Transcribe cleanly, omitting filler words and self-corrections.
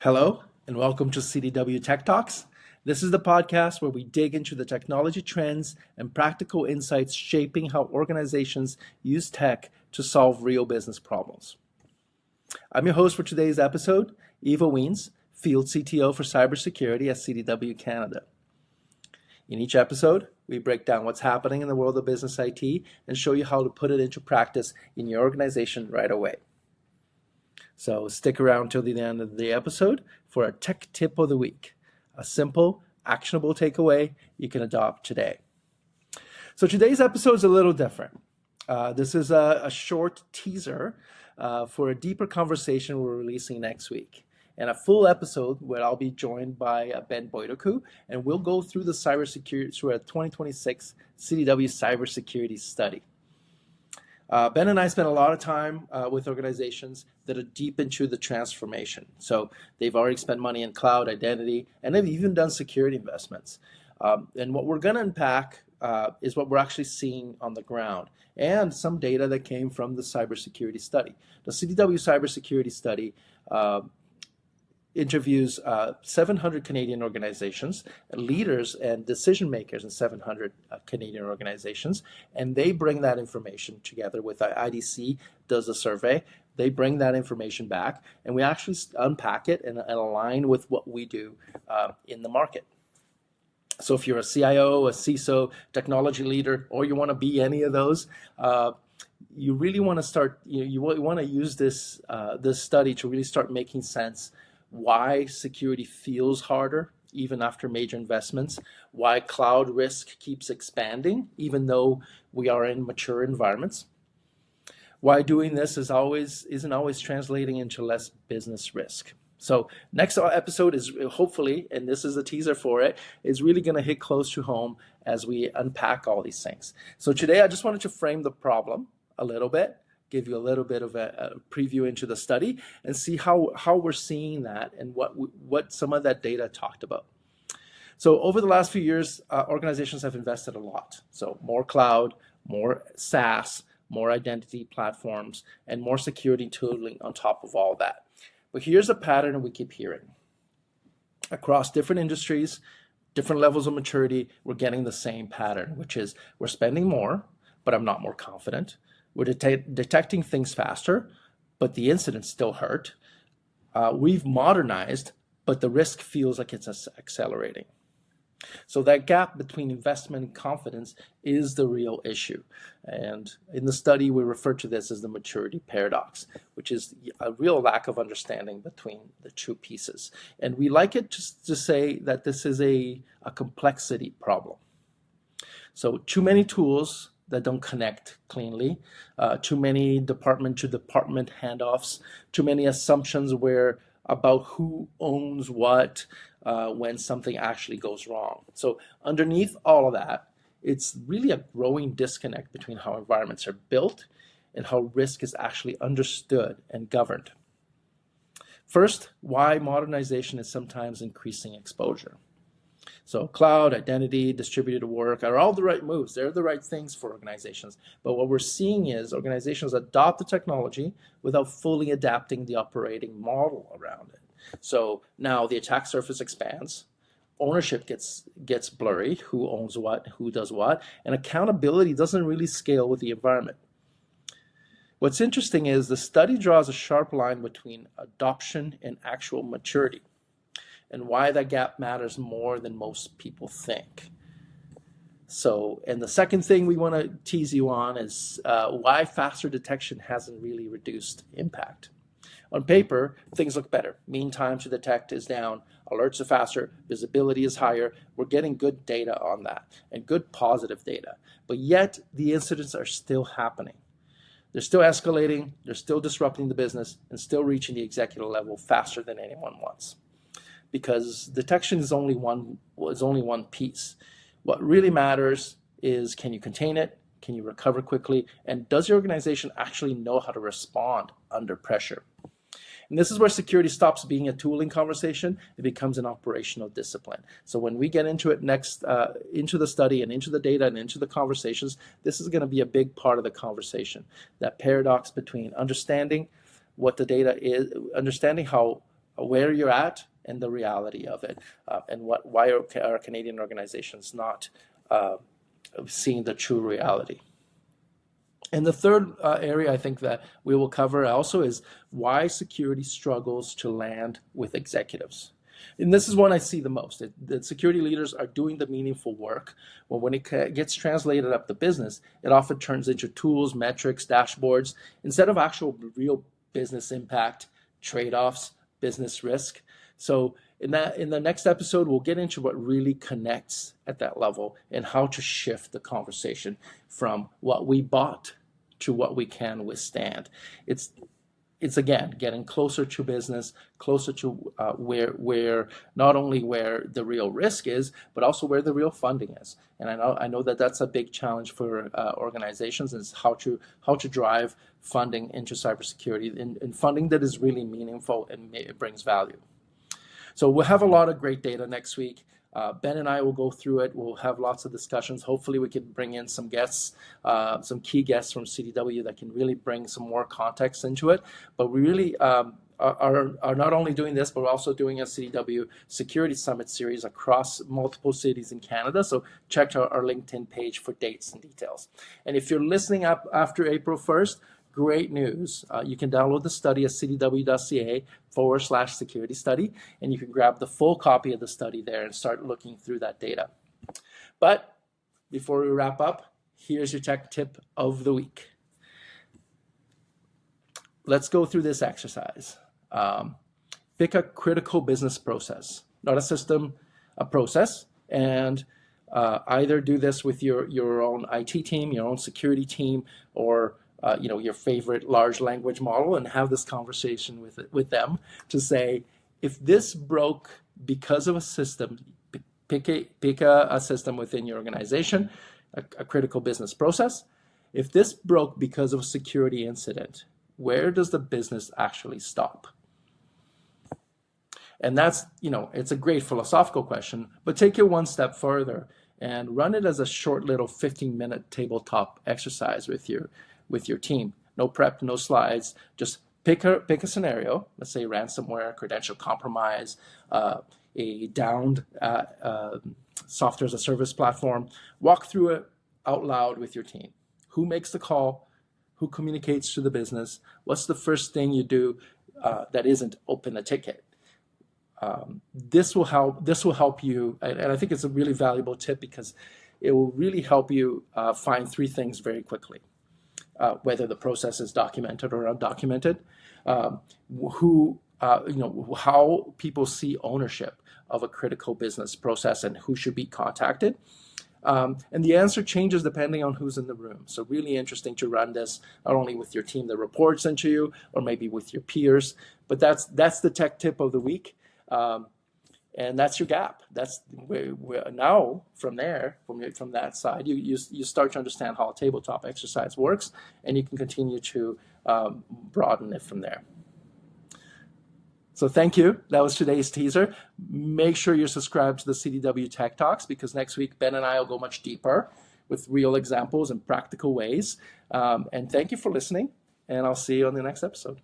Hello, and welcome to CDW Tech Talks. This is the podcast where we dig into the technology trends and practical insights shaping how organizations use tech to solve real business problems. I'm your host for today's episode, Eva Wiens, Field CTO for Cybersecurity at CDW Canada. In each episode, we break down what's happening in the world of business IT and show you how to put it into practice in your organization right away. So stick around till the end of the episode for a tech tip of the week, a simple, actionable takeaway you can adopt today. So today's episode is a little different. This is a short teaser for a deeper conversation we're releasing next week, and a full episode where I'll be joined by Ben Boydoku, and we'll go through the cybersecurity through a 2026 CDW cybersecurity study. Ben and I spent a lot of time with organizations that are deep into the transformation. So they've already spent money in cloud identity, and they've even done security investments. And what we're going to unpack is what we're actually seeing on the ground and some data that came from the cybersecurity study. The CDW cybersecurity study interviews 700 Canadian organizations, leaders and decision makers in 700 Canadian organizations, and they bring that information together with IDC does a survey. They bring that information back, and we actually unpack it and align with what we do in the market. So if you're a CIO, a CISO, technology leader, or you want to be any of those, you really want to start. You want to use this study to really start making sense why security feels harder even after major investments, why cloud risk keeps expanding even though we are in mature environments, why doing this isn't always translating into less business risk. So next episode is hopefully, and this is a teaser for it, is really going to hit close to home as we unpack all these things. So today I just wanted to frame the problem a little bit, give you a little bit of a preview into the study and see how we're seeing that and what some of that data talked about. So over the last few years, organizations have invested a lot. So more cloud, more SaaS, more identity platforms, and more security tooling on top of all that. But here's a pattern we keep hearing. Across different industries, different levels of maturity, we're getting the same pattern, which is we're spending more, but I'm not more confident. We're detecting things faster, but the incidents still hurt. We've modernized, but the risk feels like it's accelerating. So that gap between investment and confidence is the real issue. And in the study, we refer to this as the maturity paradox, which is a real lack of understanding between the two pieces. And we like it just to say that this is a complexity problem. So too many tools that don't connect cleanly, too many department-to-department handoffs, too many assumptions about who owns what when something actually goes wrong. So underneath all of that, it's really a growing disconnect between how environments are built and how risk is actually understood and governed. First, why modernization is sometimes increasing exposure. So cloud, identity, distributed work are all the right moves. They're the right things for organizations. But what we're seeing is organizations adopt the technology without fully adapting the operating model around it. So now the attack surface expands, ownership gets blurry, who owns what, who does what, and accountability doesn't really scale with the environment. What's interesting is the study draws a sharp line between adoption and actual maturity, and why that gap matters more than most people think. So, and the second thing we want to tease you on is why faster detection hasn't really reduced impact. On paper, things look better. Mean time to detect is down, alerts are faster, visibility is higher. We're getting good data on that and good positive data. But yet the incidents are still happening. They're still escalating, they're still disrupting the business and still reaching the executive level faster than anyone wants. Because detection is only one piece. What really matters is, can you contain it? Can you recover quickly? And does your organization actually know how to respond under pressure? And this is where security stops being a tooling conversation. It becomes an operational discipline. So when we get into it next, into the study and into the data and into the conversations, this is going to be a big part of the conversation. That paradox between understanding what the data is, understanding how where you're at and the reality of it, and why are Canadian organizations not seeing the true reality. And the third area I think that we will cover also is why security struggles to land with executives. And this is one I see the most. That security leaders are doing the meaningful work. Well, when it gets translated up the business, it often turns into tools, metrics, dashboards, instead of actual real business impact, trade-offs, business risk. So in the next episode, we'll get into what really connects at that level and how to shift the conversation from what we bought to what we can withstand. It's again getting closer to business, closer to where not only where the real risk is, but also where the real funding is. And I know that that's a big challenge for organizations, is how to drive funding into cybersecurity, and funding that is really meaningful and it brings value. So we'll have a lot of great data next week. Ben and I will go through it. We'll have lots of discussions. Hopefully we can bring in some guests, some key guests from CDW that can really bring some more context into it. But we really are not only doing this, but we're also doing a CDW Security Summit series across multiple cities in Canada. So check our LinkedIn page for dates and details. And if you're listening up after April 1st, great news. You can download the study at cdw.ca/security study, and you can grab the full copy of the study there and start looking through that data. But before we wrap up, here's your tech tip of the week. Let's go through this exercise. Pick a critical business process, not a system, a process, and either do this with your own IT team, your own security team, or your favorite large language model, and have this conversation with them to say, if this broke because of a system, pick a system within your organization, a critical business process. If this broke because of a security incident, where does the business actually stop? And that's, it's a great philosophical question, but take it one step further and run it as a short little 15-minute tabletop exercise with your team. No prep, no slides, just pick a scenario, let's say ransomware, credential compromise, a downed software as a service platform. Walk through it out loud with your team. Who makes the call? Who communicates to the business? What's the first thing you do that isn't open a ticket? This will help you, and I think it's a really valuable tip because it will really help you find three things very quickly. Whether the process is documented or undocumented, how people see ownership of a critical business process and who should be contacted. And the answer changes depending on who's in the room. So really interesting to run this not only with your team that reports into you, or maybe with your peers. But that's the tech tip of the week. And that's your gap. That's where now from there, from that side, you start to understand how a tabletop exercise works, and you can continue to broaden it from there. So thank you. That was today's teaser. Make sure you're subscribed to the CDW Tech Talks, because next week Ben and I will go much deeper with real examples and practical ways. And thank you for listening, and I'll see you on the next episode.